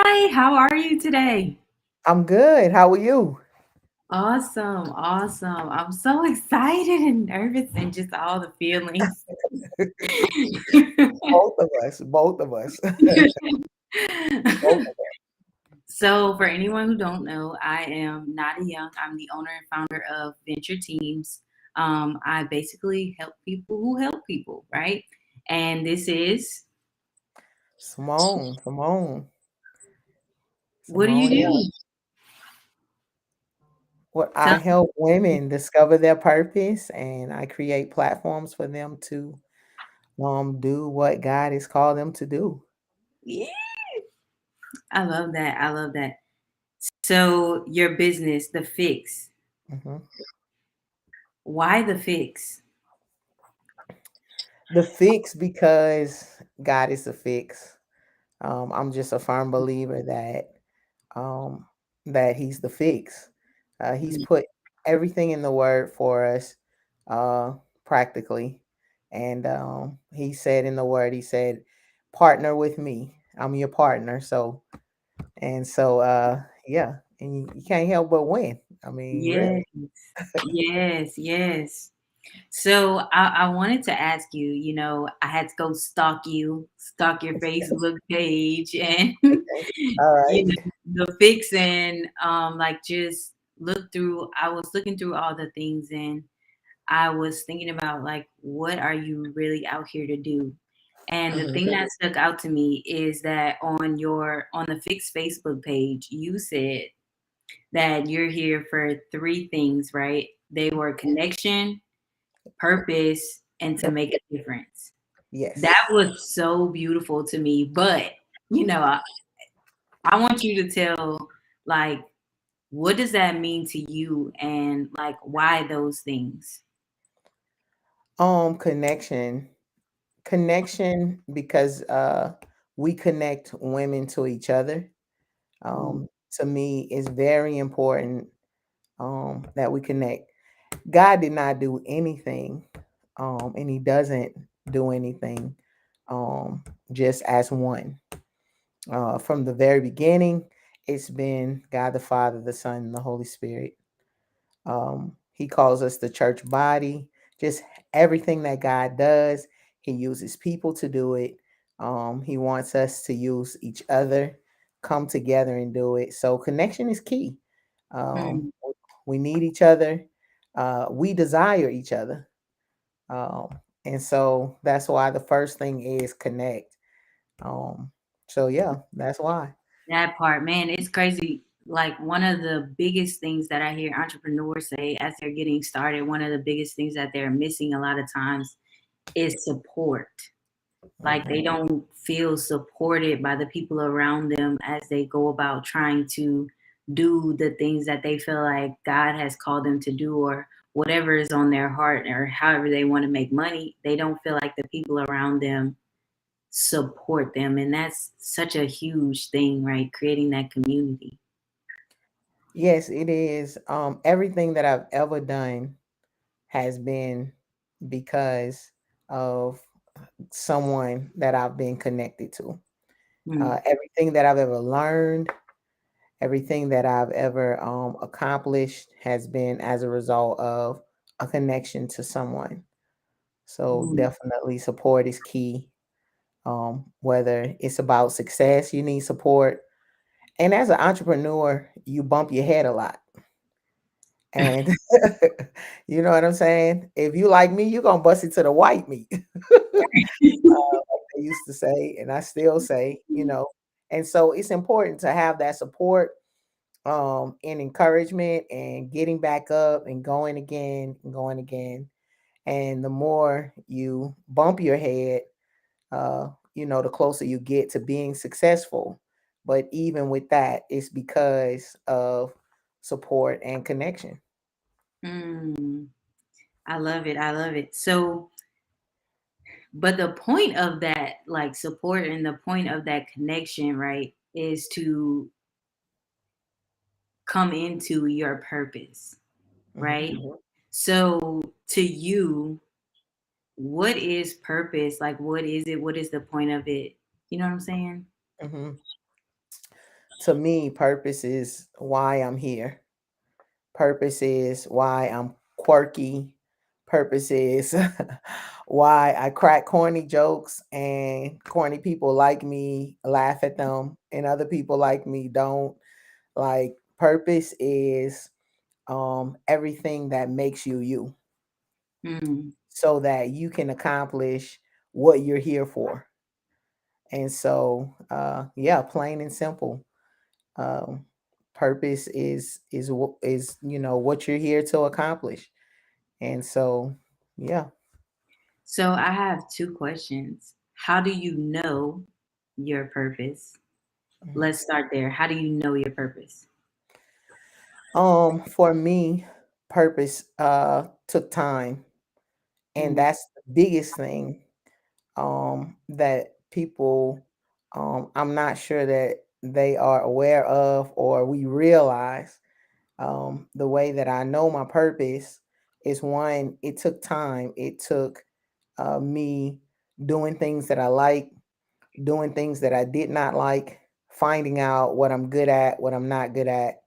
Hi, how are you today? I'm good. How are you? Awesome, awesome. I'm so excited and nervous and just all the feelings. Both of us. Both of us. Both of So, for anyone who don't know, I am Nada Young. I'm the owner and founder of Venture Teams. I basically help people who help people, right? And this is Simone. Simone. what do Simone. you Yeah. do? What I Tell help women discover their purpose, and I create platforms for them to do what God has called them to do. Yeah, I love that. I love that. So, your business, The Fix. hmm Why The Fix? The fix, because God is the fix. I'm just a firm believer um, that He's the fix. He's put everything in the Word for us, uh, practically, and He said in the Word, He said, "Partner with me. I'm your partner." Yeah, and you can't help but win. I mean, Yes, really. yes, yes. So I wanted to ask you, I had to go stalk your Facebook page and Okay. All right. the fixing, like just I was looking through all the things and I was thinking about like what are you really out here to do? And the Mhm. thing that stuck out to me is that on the fixed Facebook page, you said that you're here for three things, right? They were connection, purpose, and to Yep. make a difference. That Yes. was so beautiful to me. But, you know, I, I want you to tell, like, what does that mean to you and, like, why those things? Connection. Connection, because we connect women to each other. Mm, To me, it's very important that we connect. God did not do anything, and He doesn't do anything just as one. From the very beginning, it's been God the Father, the Son, and the Holy Spirit. He calls us the church body. Just everything that God does, He uses people to do it. He wants us to use each other, come together and do it. So connection is key. Um, mm. we need each other. We desire each other. Um, and so that's why the first thing is connect. Um, so yeah, that's why. That part, man, it's crazy. Like, one of the biggest things that I hear entrepreneurs say as they're getting started, one of the biggest things that they're missing a lot of times is support. Like hmm they don't feel supported by the people around them as they go about trying to do the things that they feel like God has called them to do or whatever is on their heart or however they want to make money. They don't feel like the people around them support them. And that's such a huge thing, right? Creating that community. Yes, it is. Everything that I've ever done has been because of someone that I've been connected to. Mm, Everything that I've ever learned, everything that I've ever accomplished has been as a result of a connection to someone. So mm. definitely support is key. Whether it's about success, you need support. And as an entrepreneur, you bump your head a lot. And you know what I'm saying? If you like me, you're gonna bust it to the white meat. Like they used to say, and I still say, and so it's important to have that support and encouragement and getting back up and going again and going again. And the more you bump your head, the closer you get to being successful. But even with that, it's because of support and connection. Mm. I love it. I love it. So, but the point of that, like support and the point of that connection, right, is to come into your purpose, hmm right? So, to you, what is purpose? Like, what is it? What is the point of it? You know what I'm saying? hmm to me, purpose is why I'm here. Purpose is why I'm quirky. Purpose is why I crack corny jokes and corny people like me laugh at them and other people like me don't. Like purpose is everything that makes you you Mm. so that you can accomplish what you're here for. And so yeah, plain and simple. Um purpose is what you're here to accomplish. And so, yeah. So I have two questions. How do you know your purpose? Mhm. Let's start there. How do you know your purpose? For me, purpose took time, and Mm. that's the biggest thing that people I'm not sure that they are aware of or we realize. The way that I know my purpose is one, it took time. It took me doing things that I like, doing things that I did not like, finding out what I'm good at, what I'm not good at,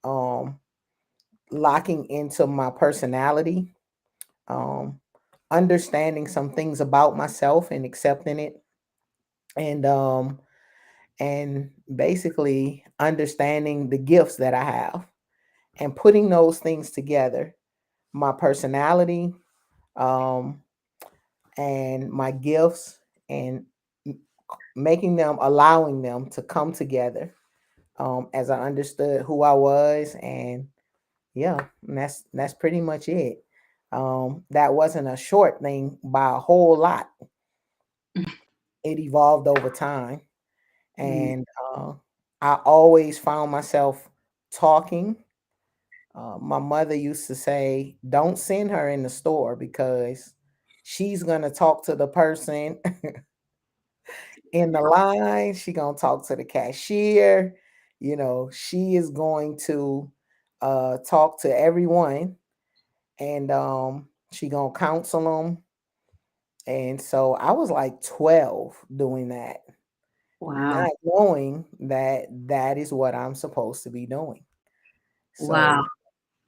um, locking into my personality, um, understanding some things about myself and accepting it, and basically understanding the gifts that I have and putting those things together, my personality, um, and my gifts, and making them, allowing them to come together as I understood who I was, and yeah, and that's pretty much it. That wasn't a short thing by a whole lot. It evolved over time, Mm. and I always found myself talking. My mother used to say, "Don't send her in the store because she's gonna talk to the person in the line. She gonna talk to the cashier. She is going to talk to everyone, and she gonna counsel them." And so I was like 12 doing that, Wow. not knowing that that is what I'm supposed to be doing. Wow.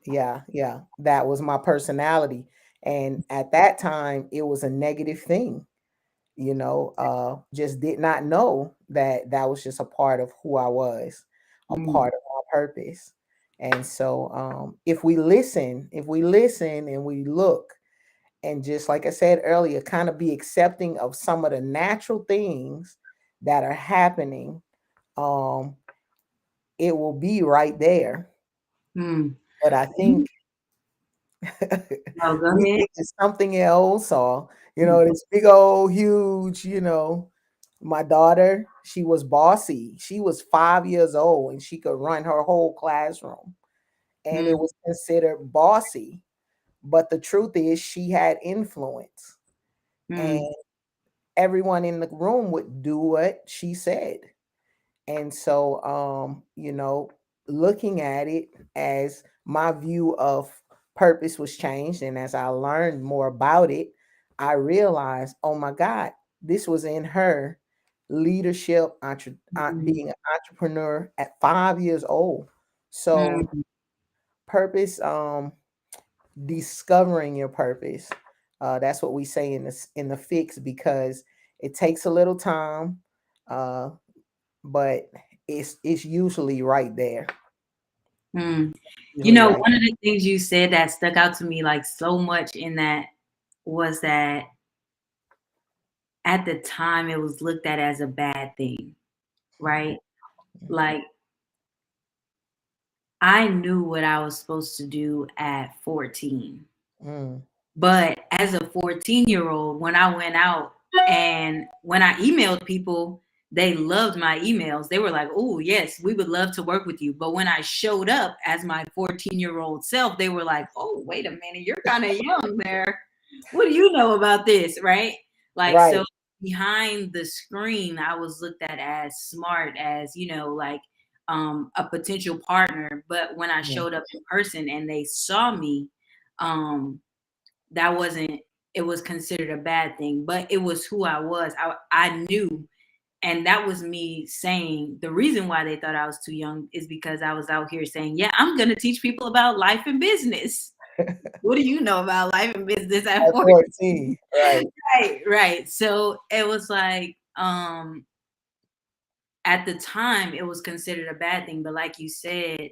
So yeah, yeah, that was my personality. And at that time, it was a negative thing, just did not know that that was just a part of who I was, a Mm. part of my purpose. And so if we listen and we look, and just like I said earlier, kind of be accepting of some of the natural things that are happening, um, it will be right there. Mm. But I think No, go we ahead. think it's something else, or Mm. this big old huge. My daughter, she was bossy. She was 5 years old and she could run her whole classroom, and it Mm. was considered bossy. But the truth is, she had influence, and Mm. everyone in the room would do what she said. And so, looking at it, as my view of purpose was changed, and as I learned more about it, I realized, oh my God, this was in her leadership, Mm. being an entrepreneur at 5 years old. So, Mm. purpose, discovering your purpose. That's what we say in the fix, because it takes a little time. Uh, but it's usually right there. Mm. Usually right One of the things you said that stuck out to me like so much in that was that at the time it was looked at as a bad thing, right? there. Like I knew what I was supposed to do at 14. Mm, But as a 14-year-old, when I went out and when I emailed people, they loved my emails. They were like, "Oh, yes, we would love to work with you." But when I showed up as my 14-year-old self, they were like, "Oh, wait a minute, you're kind of young there. What do you know about this?" Right? Like, so right. behind the screen, I was looked at as smart, as, like a potential partner. But when I Mm, showed up in person and they saw me, um, that wasn't, it was considered a bad thing, but it was who I was. I knew and that was me saying the reason why they thought I was too young is because I was out here saying, yeah, I'm going to teach people about life and business. What do you know about life and business at At 14? 14, right. Right, right. So it was like, at the time it was considered a bad thing, but like you said,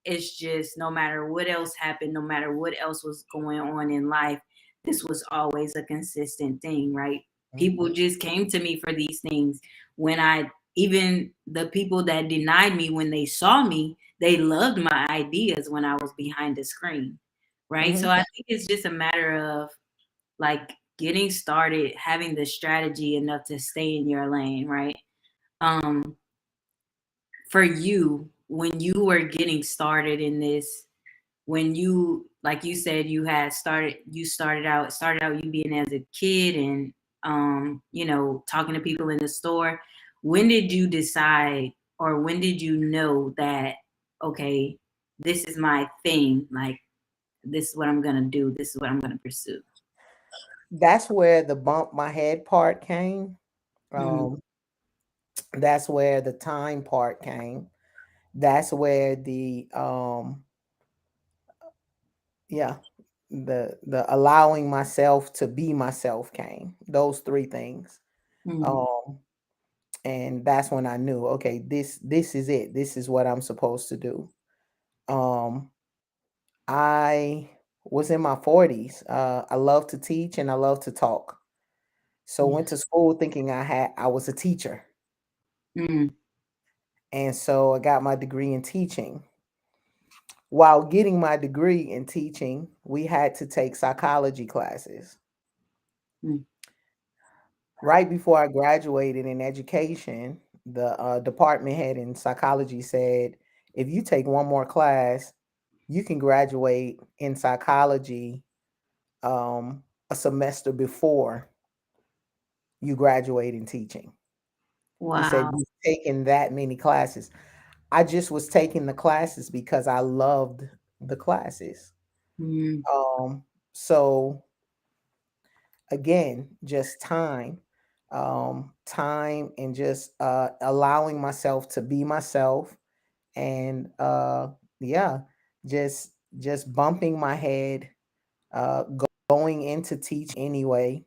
it's just no matter what else happened, no matter what else was going on in life, this was always a consistent thing, right? People Mhm, just came to me for these things. When I Even the people that denied me, when they saw me, they loved my ideas when I was behind the screen, right? So mhm. I think it's just a matter of like getting started, having the strategy enough to stay in your lane, right? um for you, when you were getting started in this, when you, like you said, you started out you being as a kid, and talking to people in the store. When did you decide, or when did you know that, okay, this is my thing, like this is what I'm gonna do, this is what I'm gonna pursue? That's where the bump my head part came. Mm, Um, that's where the time part came. That's where yeah, the allowing myself to be myself came. Those three things. mm, Um, and that's when I knew, okay, this is it. This is what I'm supposed to do. Um, I was in my 40s. I love to teach and I love to talk. So went to yes. school thinking I was a teacher. Mm, And so I got my degree in teaching. While getting my degree in teaching, we had to take psychology classes. mm. Right before I graduated in education, the department head in psychology said, if you take one more class, you can graduate in psychology a semester before you graduate in teaching. He said, Wow. you've taken that many classes. I just was taking the classes because I loved the classes. Mm, Um, so again, just time and just allowing myself to be myself, and yeah, just just bumping my head, going into teaching anyway,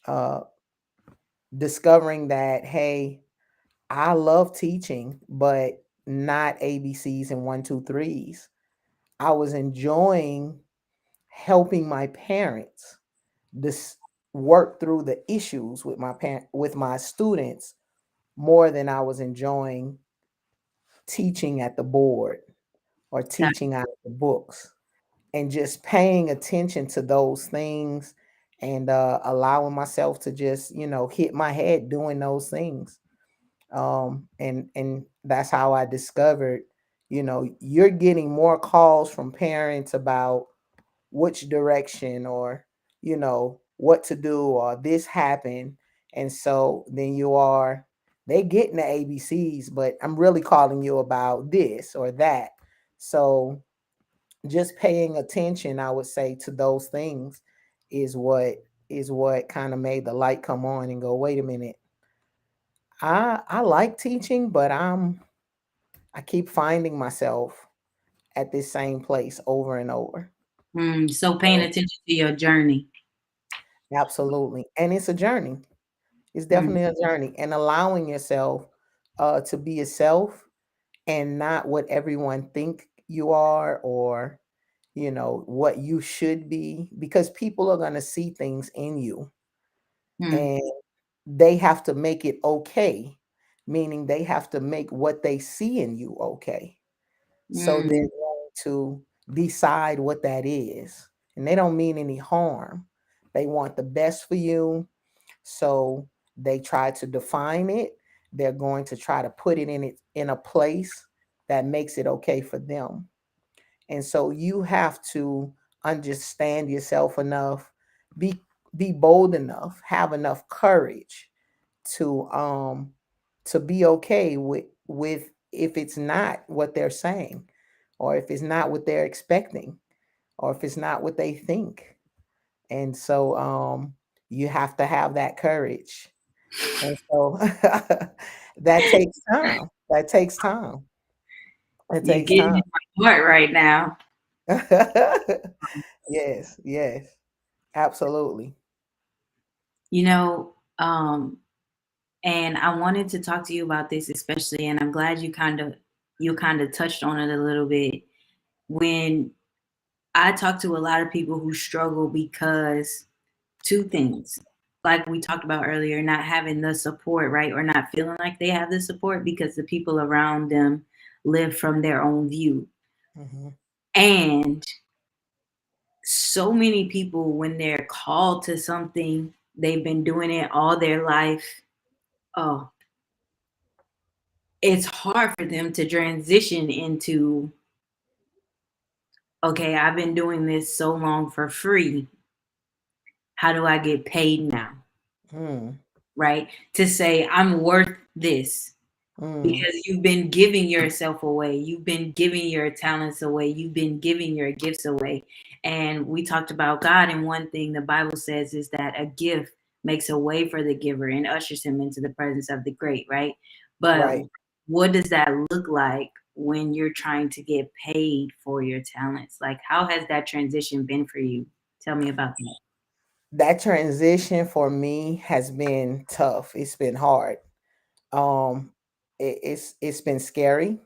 uh, discovering that, hey, I love teaching, but not ABCs and one, two, threes. I was enjoying helping my parents this work through the issues with with my students more than I was enjoying teaching at the board or that, teaching out of the books, and just paying attention to those things, and allowing myself to just hit my head doing those things. And that's how I discovered, you're getting more calls from parents about which direction, or what to do, or this happened. And so then they getting the ABCs, but I'm really calling you about this or that. So just paying attention, I would say, to those things is what kind of made the light come on and go, wait a minute, I like teaching, but I keep finding myself at this same place over and over. so paying So attention to your journey. absolutely. And it's a journey. It's Mm, definitely a journey, and allowing yourself to be yourself, and not what everyone think you are, or what you should be, because people are going to see things in you, mm, and they have to make it okay, meaning they have to make what they see in you okay. So they're mm, going to decide what that is, and they don't mean any harm. They want the best for you. So they try to define it. They're going to try to put it in a place that makes it okay for them. And so you have to understand yourself enough, be be bold enough, have enough courage to be okay with if it's not what they're saying, or if it's not what they're expecting, or if it's not what they think. And so you have to have that courage. And so that takes time. That takes time. It You're takes getting time. in my heart right now. Yes, yes, absolutely. You know, and I wanted to talk to you about this especially, and I'm glad you kind of touched on it a little bit. When I talk to a lot of people who struggle because two things, like we talked about earlier, not having the support, right? Or not feeling like they have the support because the people around them live from their own view. Mhm. And so many people, when they're called to something, they've been doing it all their life. Oh, it's hard for them to transition into, okay, I've been doing this so long for free. How do I get paid now? Mm, Right? To say I'm worth this mm, because you've been giving yourself away. You've been giving your talents away. You've been giving your gifts away. And we talked about God, and one thing the Bible says is that a gift makes a way for the giver and ushers him into the presence of the great, right? But right. what does that look like when you're trying to get paid for your talents? Like, how has that transition been for you? Tell me about that. That transition for me has been tough. It's been hard. Um, it's been scary.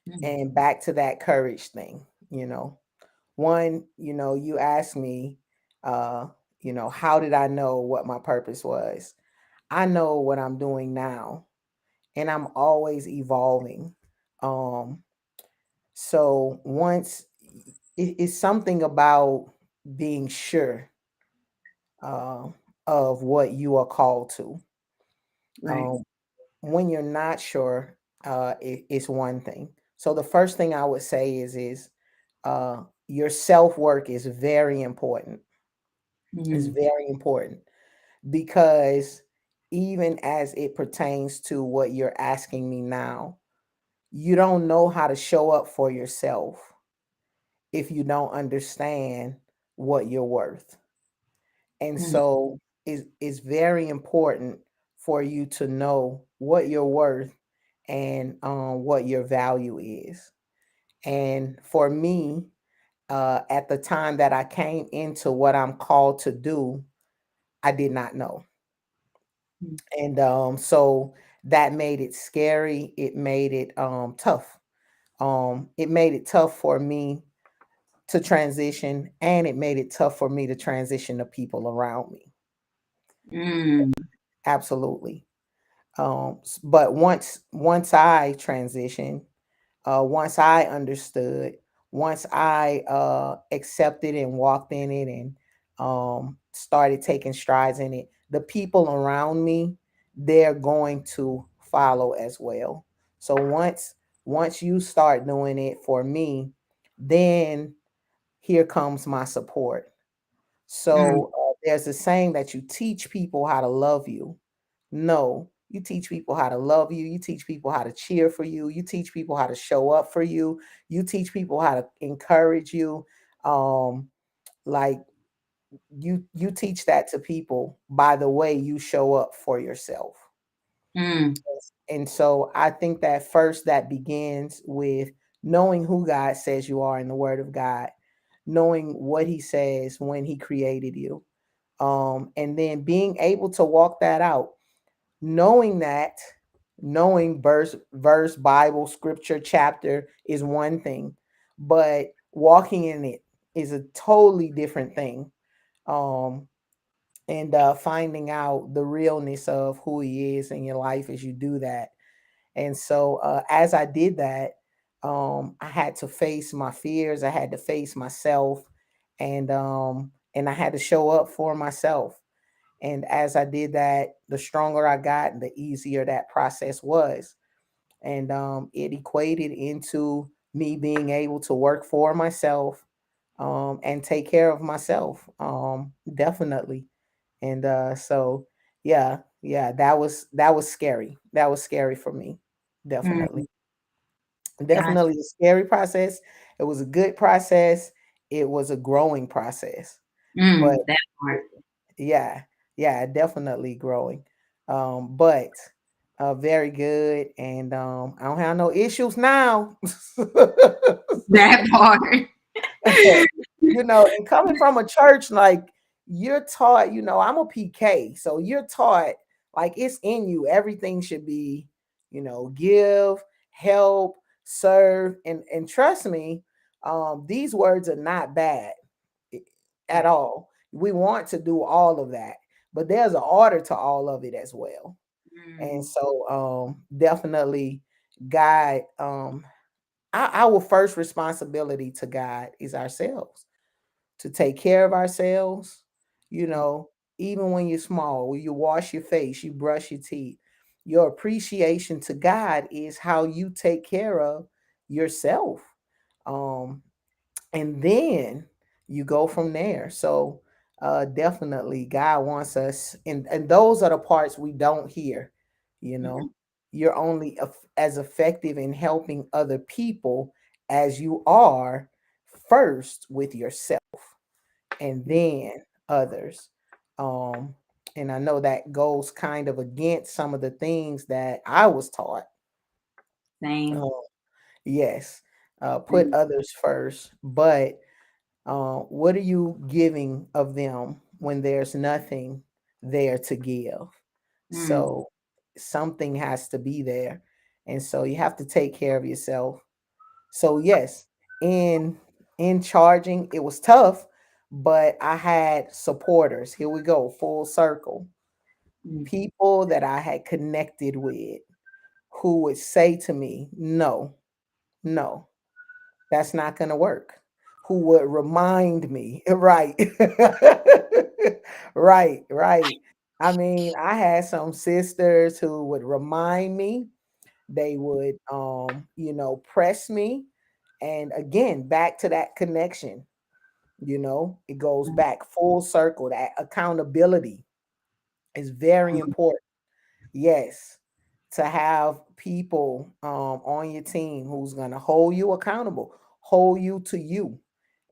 Mm, And back to that courage thing, you know. One, you asked me, uh, how did I know what my purpose was? I know what I'm doing now, and I'm always evolving. Um, so once it's something about being sure uh, of what you are called to. right. Um, when you're not sure, it's one thing. So the first thing I would say is your self work is very important. It's Mm, very important because even as it pertains to what you're asking me now, you don't know how to show up for yourself if you don't understand what you're worth. And mm, so it's very important for you to know what you're worth and what your value is. And for me, at the time that I came into what I'm called to do, I did not know. mm, And so that made it scary. It made it tough. It made it tough for me to transition, and it made it tough for me to transition to people around me. mm, Absolutely. But once I transitioned, once I understood, once I accepted and walked in it and started taking strides in it, the people around me, they're going to follow as well. So once you start doing it for me, then here comes my support. mm, So there's a saying that you teach people how to love you. No, you teach people how to love you. You teach people how to cheer for you. You teach people how to show up for you. You teach people how to encourage you. Um, like you teach that to people by the way you show up for yourself. mm, And so I think that first that begins with knowing who God says you are in the word of God, knowing what he says when he created you. And then being able to walk that out, knowing that, knowing verse, Bible, scripture, chapter is one thing, but walking in it is a totally different thing. Um, and finding out the realness of who he is in your life as you do that. And so as I did that, I had to face my fears. I had to face myself, and I had to show up for myself. And as I did that, the stronger I got, the easier that process was. And it equated into me being able to work for myself and take care of myself. Definitely. And so, yeah, yeah, that was scary. That was scary for me. Definitely. mm. Gotcha. Definitely a scary process. It was a good process. It was a growing process. But That part. yeah, yeah, definitely growing. But very good, and I don't have no issues now. That part. And coming from a church, like you're taught, I'm a PK, so you're taught like it's in you. Everything should be, give, help, serve, and trust me, these words are not bad at all. We want to do all of that, but there's an order to all of it as well. And Mm, so definitely God, our first responsibility to God is ourselves, to take care of ourselves, you mm, know, even when you're small, when you wash your face, you brush your teeth. Your appreciation to God is how you take care of yourself. Um, and then you go from there. So definitely God wants us, and those are the parts we don't hear. you mm, know you're only as effective in helping other people as you are first with yourself, and mm. then others. um and I know that goes kind of against some of the things that I was taught. Same. uh, yes, put Same. others first, but what are you giving of them when there's nothing there to give? Mm, So something has to be there. And so you have to take care of yourself. So yes, in in charging, it was tough, but I had supporters. Here we go, full circle. mm, People that I had connected with who would say to me, no, no, that's not going to work. Who would remind me, right? Right. I mean, I had some sisters who would remind me, they would press me. And again, back to that connection, it goes mm, back full circle. That accountability is very mm, important. Yes, to have people on your team who's going to hold you accountable, hold you to you.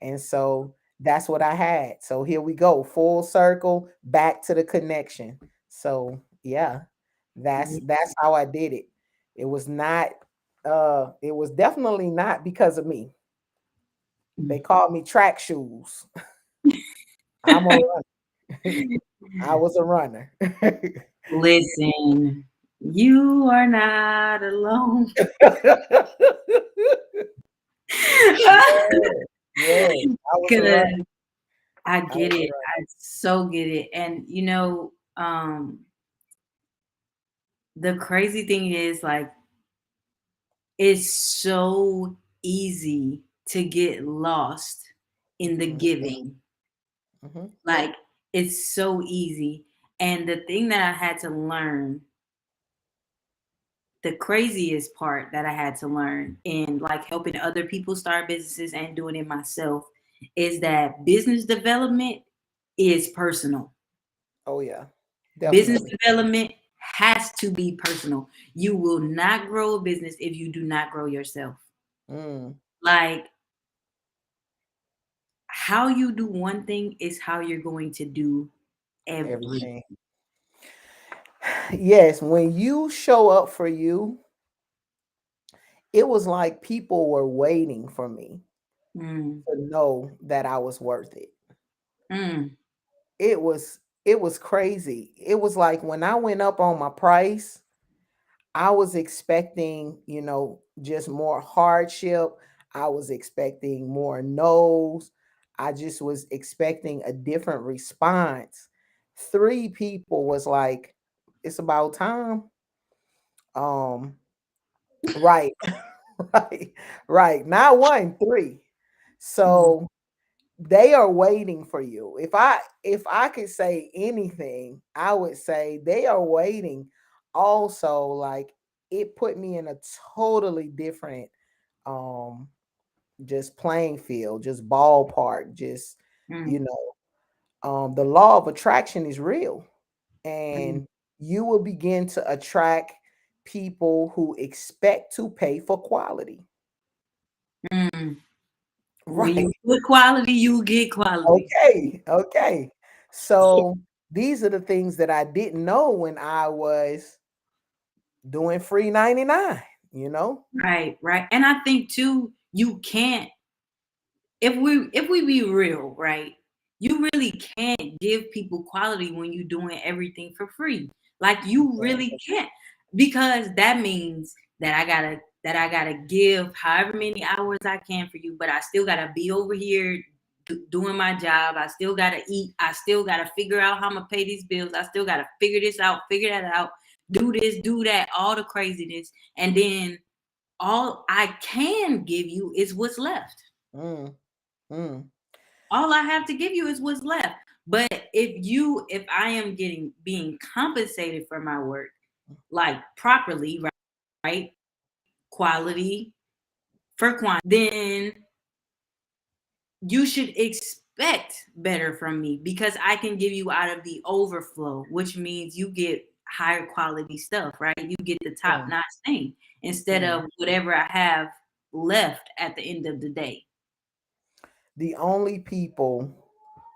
And so that's what I had. So here we go, full circle, back to the connection. So yeah, that's mm, that's how I did it. It was not it was definitely not because of me. They mm. called me track shoes. I'm a runner. I was a runner. Listen, you are not alone. Yes, yes, I was a runner. Cause I I get was a it. runner. I so get it. And the crazy thing is like it's so easy to get lost in the Mhm, giving. mhm, Like it's so easy. And the thing that I had to learn, the craziest part that I had to learn in like helping other people start businesses and doing it myself is that business development is personal. oh, yeah, Business definitely. development has to be personal. You will not grow a business if you do not grow yourself. Mm, Like how you do one thing is how you're going to do everything. everything. Yes, when you show up for you, it was like people were waiting for me Mm, to know that I was worth it. mm, It was crazy. It was like when I went up on my price, I was expecting, just more hardship. I was expecting more no's. I just was expecting a different response. Three people was like, it's about time. Um, right, right, right. Not one, three. mm, So they are waiting for you. If I could say anything, I would say they are waiting. Also, like it put me in a totally different um just playing field, just ballpark, just you mm, know, the law of attraction is real, mm, and you will begin to attract people who expect to pay for quality. mm. When you Right. put quality, you get quality. Okay. So these are the things that I didn't know when I was doing free 99, you know? Right, right. And I think too, you can't, if we be real, right? You really can't give people quality when you're doing everything for free. Like you really can't, because that means that I gotta give however many hours I can for you, but I still gotta be over here doing my job. I still gotta eat. I still gotta figure out how I'm gonna pay these bills. I still gotta figure this out, figure that out, do this, do that, all the craziness, and then all I can give you is what's left. Mm, mm, All I have to give you is what's left. But if I am getting being compensated for my work, like properly, right? Quality for quantity, then you should expect better from me, because I can give you out of the overflow, which means you get higher quality stuff, right? You get the top mm, notch thing instead mm. of whatever I have left at the end of the day. The only people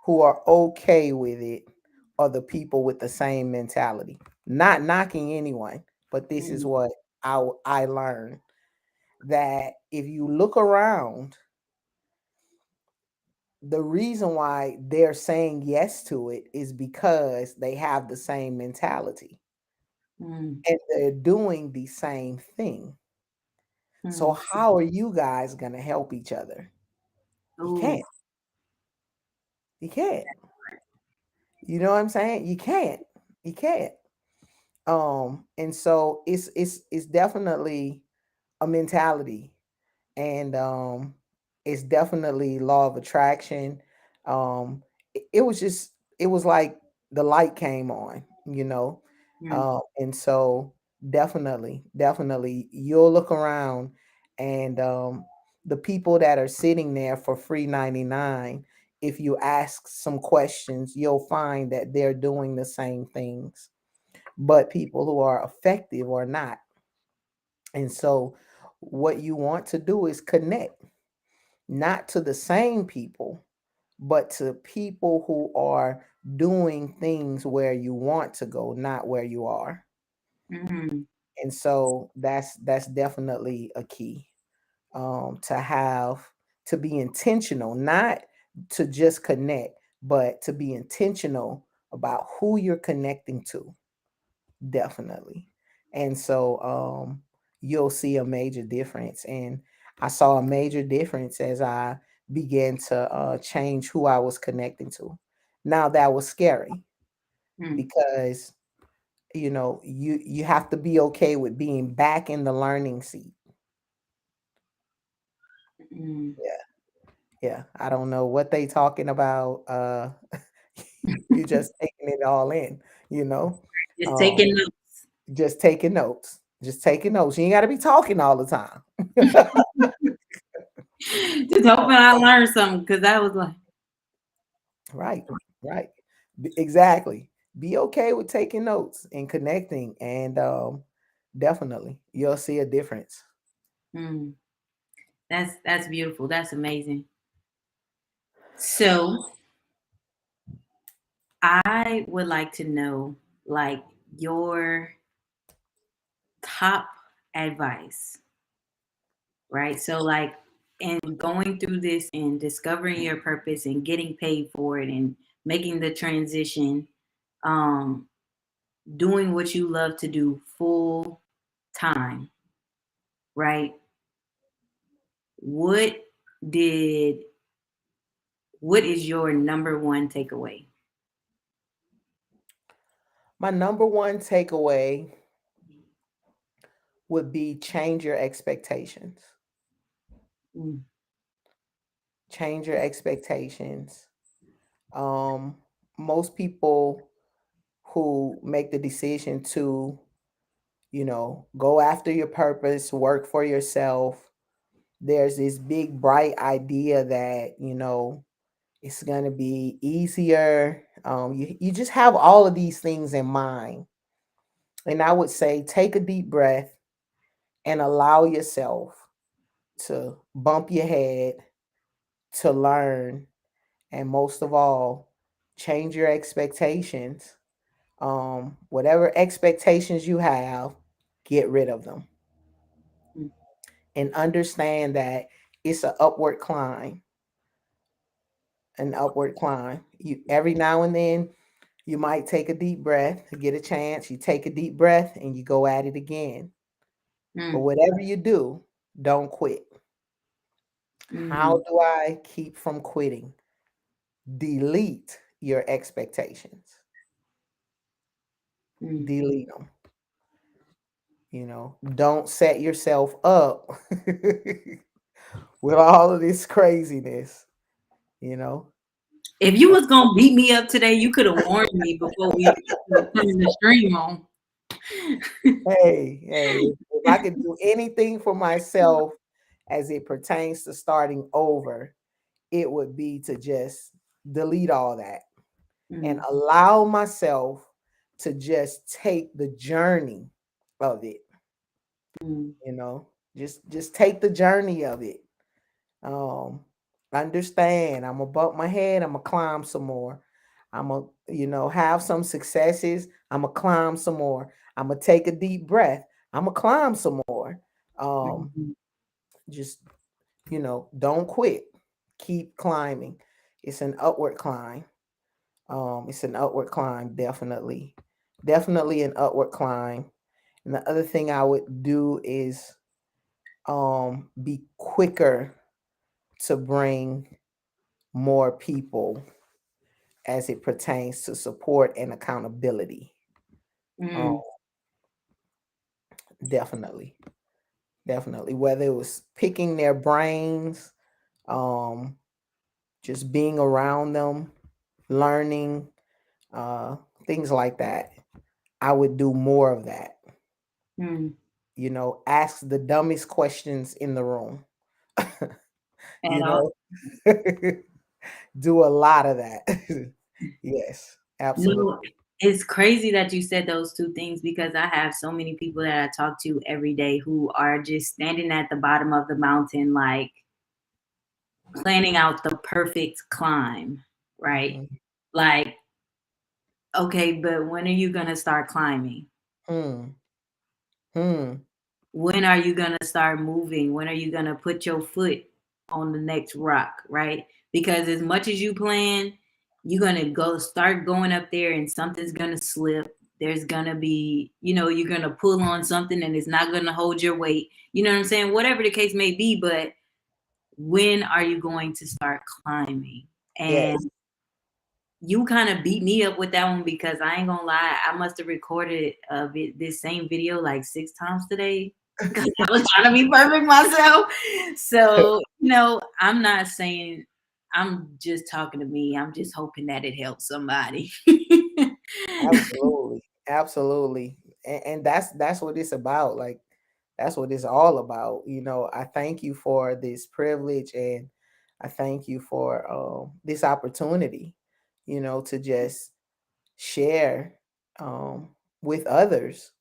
who are okay with it are the people with the same mentality. Not knocking anyone, but this is Mm, what I learned, that if you look around, the reason why they're saying yes to it is because they have the same mentality mm, and they're doing the same thing. So mm. how are you guys going to help each other? You Ooh. can't. You can't. You know what I'm saying? You can't. You can't. And so it's definitely a mentality, and it's definitely law of attraction. It was just, it was like the light came on, you know. Mm, And so definitely you'll look around, and the people that are sitting there for free 99, if you ask some questions, you'll find that they're doing the same things, but people who are effective are not. And so what you want to do is connect, not to the same people, but to people who are doing things where you want to go, not where you are. mm, And so that's definitely a key, to have, to be intentional, not to just connect, but to be intentional about who you're connecting to. Definitely. And so you'll see a major difference. And I saw a major difference as I began to change who I was connecting to. Now that was scary, mm, because you have to be okay with being back in the learning seat. mm. Yeah. Yeah. I don't know what they talking about. You just taking it all in, you know. Just Um taking notes. just taking notes. Just taking notes. You ain't got to be talking all the time. Just hoping I learned something, because I was like, Right, right. Exactly. Be okay with taking notes and connecting, and definitely you'll see a difference. mm, that's beautiful. That's amazing. So I would like to know, like, your top advice, right? So like, and going through this and discovering your purpose and getting paid for it and making the transition, um, doing what you love to do full time, right? What did what is your number one takeaway? My number one takeaway would be change your expectations. Mm, Change your expectations. Um, Most people who make the decision to, go after your purpose, work for yourself, there's this big bright idea that, it's going to be easier. You just have all of these things in mind. And I would say take a deep breath and allow yourself to bump your head, to learn, and most of all, change your expectations. Whatever expectations you have, get rid of them Mm, and understand that it's an upward climb. An upward climb. You every now and then you might take a deep breath, get a chance. You take a deep breath and you go at it again. But mm, whatever you do, don't quit. How mhm, do I keep from quitting? Delete your expectations. mm. Delete them. Don't set yourself up with all of this craziness, you know. If you was gonna beat me up today, you could have warned me before we turned the stream on. Hey, if I could do anything for myself as it pertains to starting over, it would be to just delete all that and Mm, allow myself to just take the journey of it, mm, you know. Just take the journey of it. Um Understand, I'm gonna bump my head, I'm gonna climb some more. I'm gonna, have some successes, I'm gonna climb some more. I'm gonna take a deep breath, I'm gonna climb some more. Um mhm, just, don't quit. Keep climbing. It's an upward climb. It's an upward climb, definitely. Definitely an upward climb. And the other thing I would do is be quicker to bring more people as it pertains to support and accountability. Um, mm. definitely. Definitely. Whether it was picking their brains, um, just being around them, learning, uh, things like that. I would do more of that. Mm. Ask the dumbest questions in the room. At you all. know, do a lot of that. Yes, No, absolutely. it's crazy that you said those two things because I have so many people that I talk to every day who are just standing at the bottom of the mountain, like planning out the perfect climb, right? Mhm. Like, okay, but when are you gonna start climbing? Hmm. Hmm. When are you gonna start moving? When are you gonna put your foot on the next rock, right? Because as much as you plan, you're gonna go start going up there and something's gonna slip. There's gonna be, you're gonna pull on something and it's not gonna hold your weight. You know what I'm saying? Whatever the case may be, but when are you going to start climbing? And Yes. you kind of beat me up with that one because I ain't gonna lie, I must have recorded this same video like 6 times today because I was trying to be perfect myself. So, I'm not saying I'm just talking to me. I'm just hoping that it helps somebody. Absolutely. Absolutely. And that's what it's about. Like, that's what it's all about. I thank you for this privilege, and I thank you for this opportunity, to just share with others,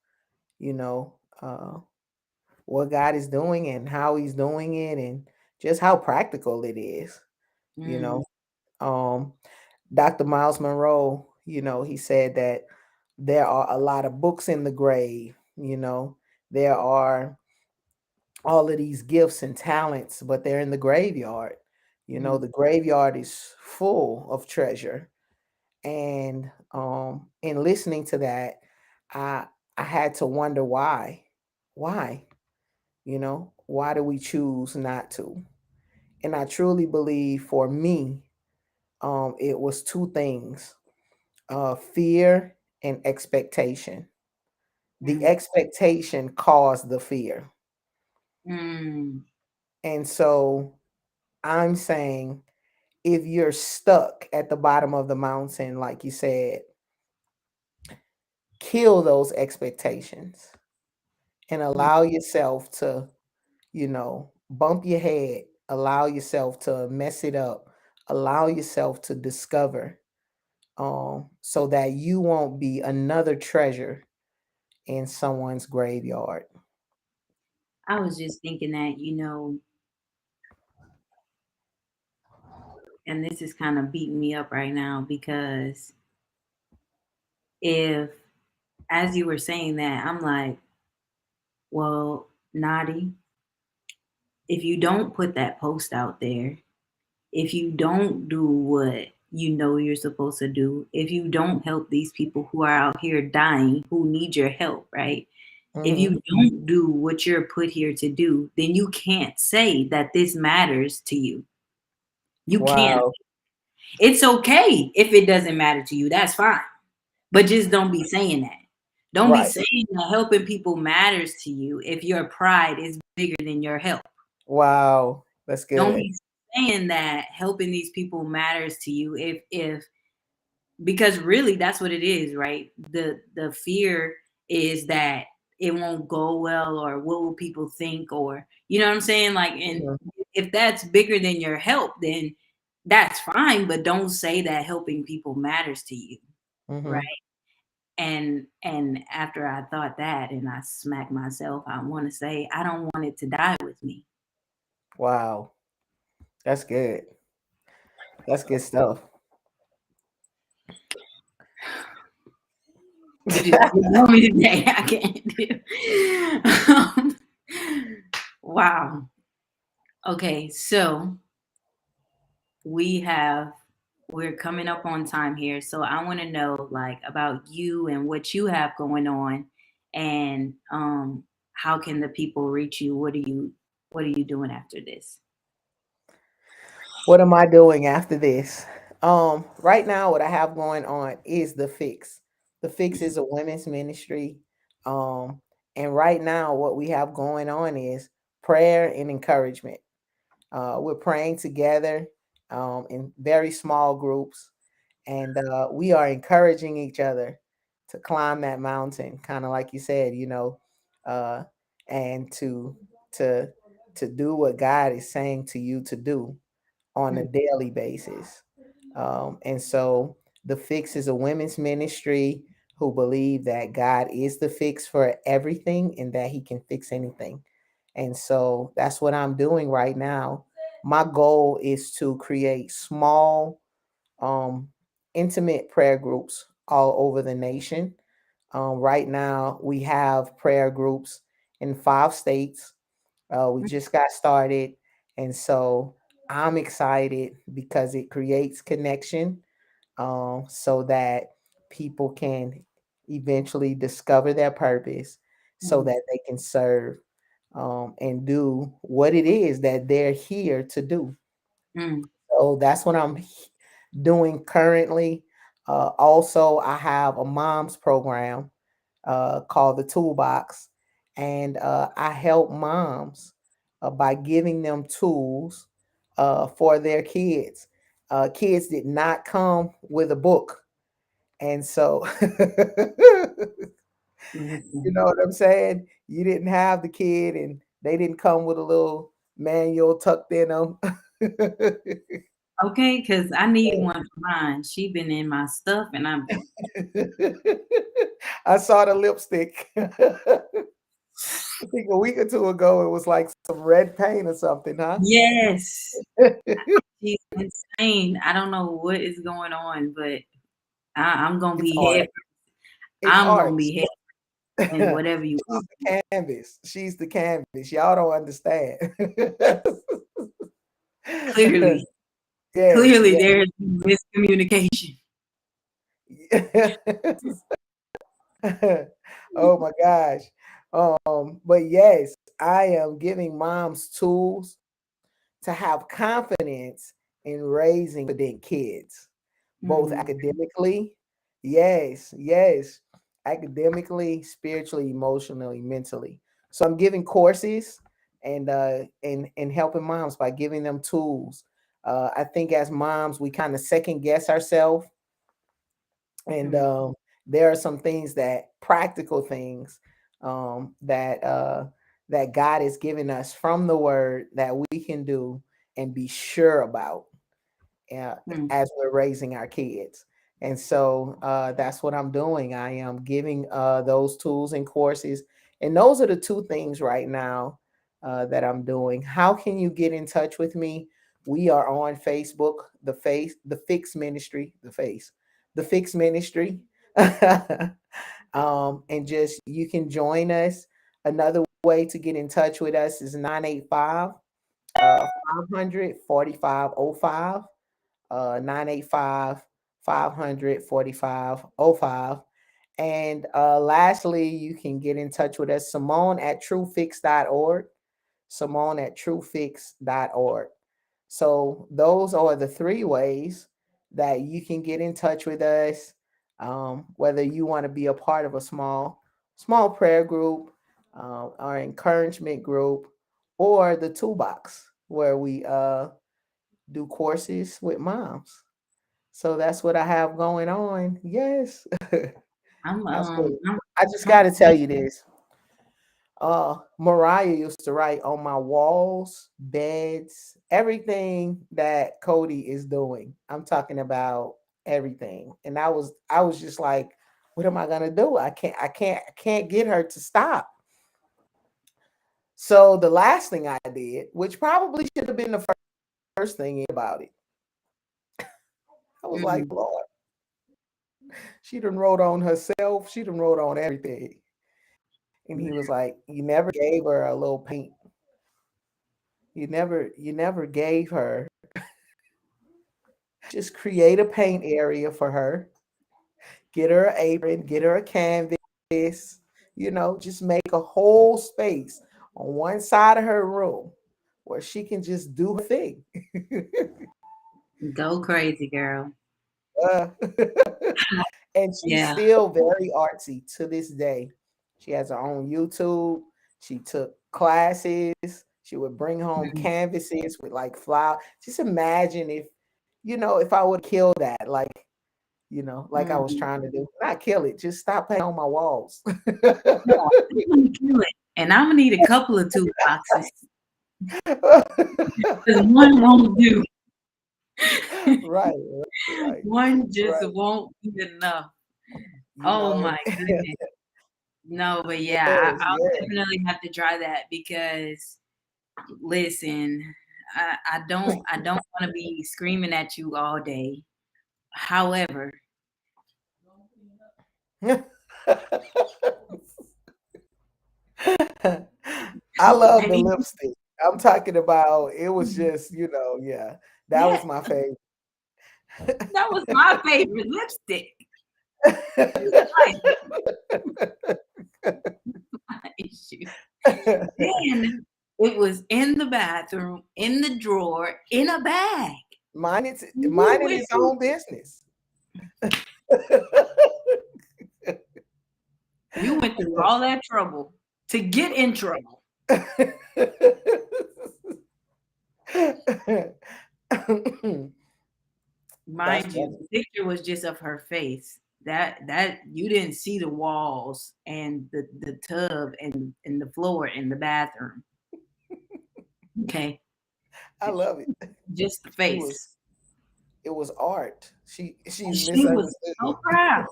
you know, uh, what God is doing and how He's doing it, and just how practical it is. You Mm, know, um, Dr. Miles Monroe, he said that there are a lot of books in the grave. There are all of these gifts and talents, but they're in the graveyard. mm, The graveyard is full of treasure. And in listening to that, I I had to wonder why. Why? Why do we choose not to? And I truly believe for me, it was two things: fear and expectation. The mm, expectation caused the fear. mm, And so I'm saying, if you're stuck at the bottom of the mountain, like you said, kill those expectations and mm. allow yourself to, bump your head, allow yourself to mess it up, allow yourself to discover, so that you won't be another treasure in someone's graveyard. I was just thinking that, and this is kind of beating me up right now because if, as you were saying that, I'm like, well, Nadi, if you don't put that post out there, if you don't do what you know you're supposed to do, if you don't help these people who are out here dying, who need your help, right? If Mm-hmm. you don't do what you're put here to do, then you can't say that this matters to you. You can't. Wow. It's okay if it doesn't matter to you. That's fine. But just don't be saying that. Don't be Right. saying that helping people matters to you if your pride is bigger than your help. Wow. That's Don't good. be saying that helping these people matters to you if because really that's what it is, right? The fear is that it won't go well, or what will people think, or you know what I'm saying? Like, and Mhm. if that's bigger than your help, then that's fine, but don't say that helping people matters to you, right? Mhm. And after I thought that and I smacked myself, I want to say I don't want it to die with me. Wow. That's good. That's good stuff. What you want me to say? I can't do. Wow. Okay, so we have we're coming up on time here, so I want to know like about you and what you have going on, and how can the people reach you? What are you doing after this? What am I doing after this? Right now, what I have going on is the Fix. The Fix is a women's ministry. Um, and right now, what we have going on is prayer and encouragement. We're praying together in very small groups, and we are encouraging each other to climb that mountain, kind of like you said, uh, and to to do what God is saying to you to do on a Mm, daily basis. And so the Fix is a women's ministry who believe that God is the fix for everything and that he can fix anything. And so that's what I'm doing right now. My goal is to create small, um, intimate prayer groups all over the nation. Right now, we have prayer groups in 5 states. We mm, just got started. And so I'm excited because it creates connection, so that people can eventually discover their purpose so mm, that they can serve, and do what it is that they're here to do. mm, So that's what I'm doing currently. Also, I have a mom's program called the Toolbox, and I help moms by giving them tools for their kids. Kids did not come with a book, and so you listen. know what I'm saying. You didn't have the kid, and they didn't come with a little manual tucked in them. Okay, because I need one for mine. She been in my stuff, and I'm I saw the lipstick. I think a week or two ago, it was like some red paint or something, huh? yes, she's insane. I don't know what is going on, but I'm gonna It's be art. head. It's I'm art. gonna be head in whatever you She's the canvas. She's the canvas. Y'all don't understand. clearly. Yes, Clearly, yes. there's miscommunication. Oh my gosh. But yes, I am giving moms tools to have confidence in raising confident kids, both Mm, academically, yes, yes, academically, spiritually, emotionally, mentally. So I'm giving courses and helping moms by giving them tools. I think as moms, we kind of second guess ourselves, and mm, there are some things that practical things, that God has given us from the Word that we can do and be sure about, uh, mm, as we're raising our kids. And so that's what I'm doing. I am giving those tools and courses. And those are the two things right now that I'm doing. How can you get in touch with me? We are on Facebook, the Fix Ministry, the Fix Ministry. And just you can join us. Another way to get in touch with us is 985 500 4505. 985 500 4505. And lastly, you can get in touch with us, Simone at truefix.org. Simone at truefix.org. So those are the three ways that you can get in touch with us. Whether you want to be a part of a small prayer group, or encouragement group, or the toolbox where we do courses with moms. So that's what I have going on. Yes. I'm That's what um I'm, I just I'm got to tell you this. Mariah used to write on my walls, beds, everything that Cody is doing. I'm talking about everything. And I was just like, what am I gonna do? I can't get her to stop. So the last thing I did, which probably should have been the first thing about it, I was like, mm, Lord, she done wrote on herself, she done wrote on everything. And he was like, you never gave her a little paint. You never gave her. Just create a paint area for her. Get her an apron, get her a canvas, just make a whole space on one side of her room where she can just do her thing. go crazy, girl. Uh, and she's Yeah. still very artsy to this day. She has her own YouTube. She took classes. She would bring home Mhm. canvases with like flower. Just imagine if I would kill that, like I was Mhm. trying to do. Not kill it, just stop painting on my walls. No, I'm gonna kill it, and I'm gonna need a couple of toolboxes because one won't do. Right, right, One just right. won't be enough. You Oh know, my goodness. No, but yeah, yes, I'll yes. definitely have to try that because listen, I don't want to be screaming at you all day. However, I love the any lipstick. I'm talking about it was just, yeah, that yeah, was my favorite. that was my favorite lipstick. Like my issue. Then it was in the bathroom, in the drawer, in a bag. Mine You in went his through own business. you went through all that trouble to get in trouble. That's Mind you, funny. the picture was just of her face. That you didn't see the walls and the tub and the floor in the bathroom. Okay. I love it. Just the She was face. it was art. And She's she was misunderstood. so proud.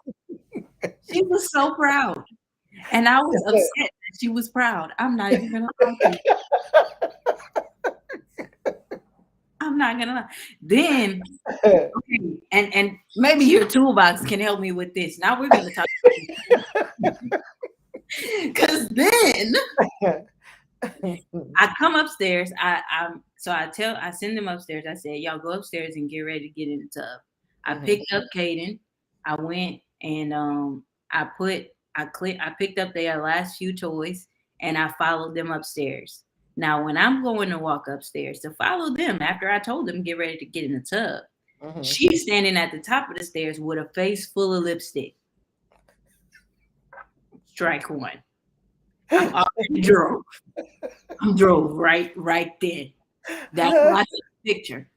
She was so proud. And I was upset that she was proud. I'm not even gonna lie to you. I'm not gonna lie. Then, okay, and maybe your toolbox can help me with this. Now we're gonna talk because then I come upstairs. I send them upstairs. I said, y'all go upstairs and get ready to get in the tub. I Mhm, picked up Caden. I went and I picked up their last few toys and I followed them upstairs. Now when I'm going to walk upstairs to follow them after I told them get ready to get in the tub, mhm. she's standing at the top of the stairs with a face full of lipstick. Strike one. I'm already drove. I'm drove right then. That's why I took the picture.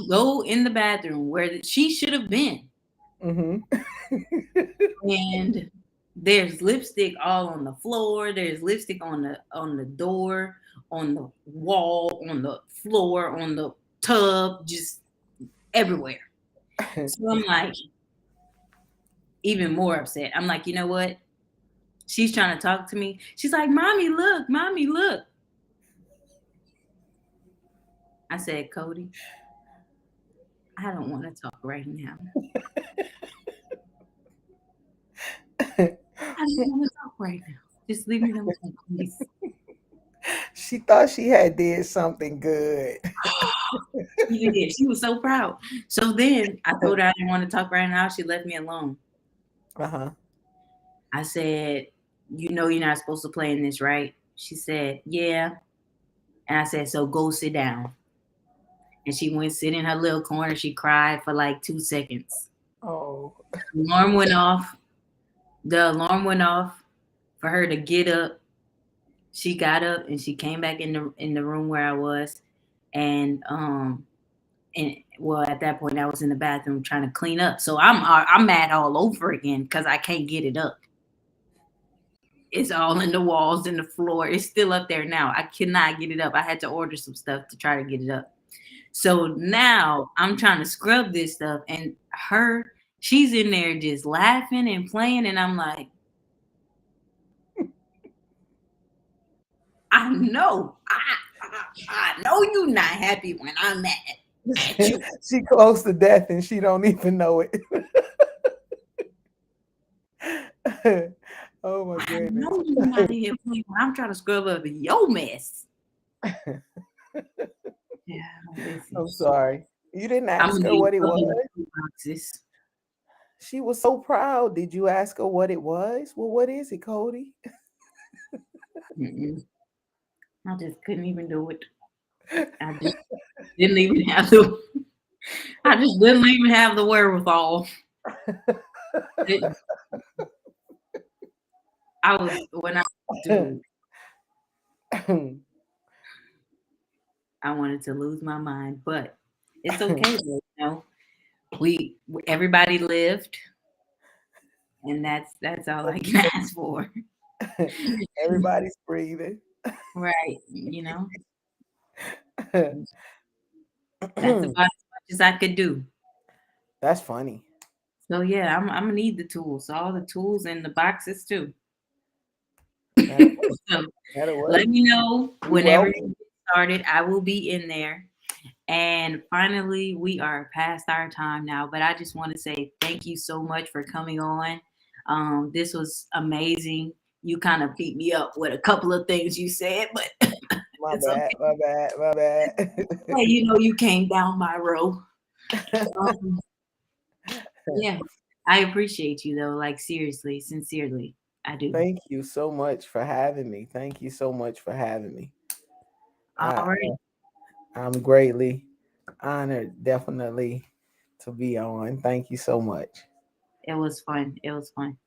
Go in the bathroom where she should have been. Mhm. And there's lipstick all on the floor. There's lipstick on the door, on the wall, on the floor, on the tub, just everywhere. So I'm like even more upset. I'm like, you know what? She's trying to talk to me. She's like, "Mommy, look, mommy, look." I said, Cody, I don't want to talk right now. I don't want to talk right now. Just leave me alone, please. She thought she had did something good. She did. She was so proud. So then I told her I didn't want to talk right now. She left me alone. Uh-huh. I said, you know you're not supposed to play in this, right? She said, yeah. And I said, so go sit down. And she went sit in her little corner. She cried for like 2 seconds. Oh. Alarm went off. The alarm went off for her to get up. She got up and she came back in the room where I was. And well, at that point I was in the bathroom trying to clean up. So I'm mad all over again because I can't get it up. It's all in the walls and the floor. It's still up there now. I cannot get it up. I had to order some stuff to try to get it up. So now I'm trying to scrub this stuff, and she's in there just laughing and playing, and I'm like, I know, I know you're not happy when I'm mad at you. She close to death and she don't even know it. Oh my I goodness. know you're not in here playing when I'm trying to scrub up your mess. Yeah, I'm sorry. You didn't I'm ask gonna her need what it was. boxes. She was so proud. Did you ask her what it was? Well, what is it, Cody? Mm-mm. I just couldn't even do it. I just didn't even have the. I just didn't even have the wherewithal. I was when I dude, I wanted to lose my mind, but it's okay. Though, you know, everybody lived, and that's all I can ask for. Everybody's breathing. Right? You know, that's about as much as I could do. That's funny. So yeah, I'm gonna need the tools, all the tools and the boxes too. That'll work. So That'll work. let me know You're whenever you welcome. get started. I will be in there. And finally, we are past our time now, but I just want to say thank you so much for coming on. This was amazing. You kind of beat me up with a couple of things you said, but My it's bad. okay. My bad. My bad. Hey, you know, you came down my row. Um, yeah, I appreciate you though. Like seriously, sincerely, I do. Thank you so much for having me. Thank you so much for having me. All I, right. I'm greatly honored, definitely, to be on. Thank you so much. It was fun. It was fun.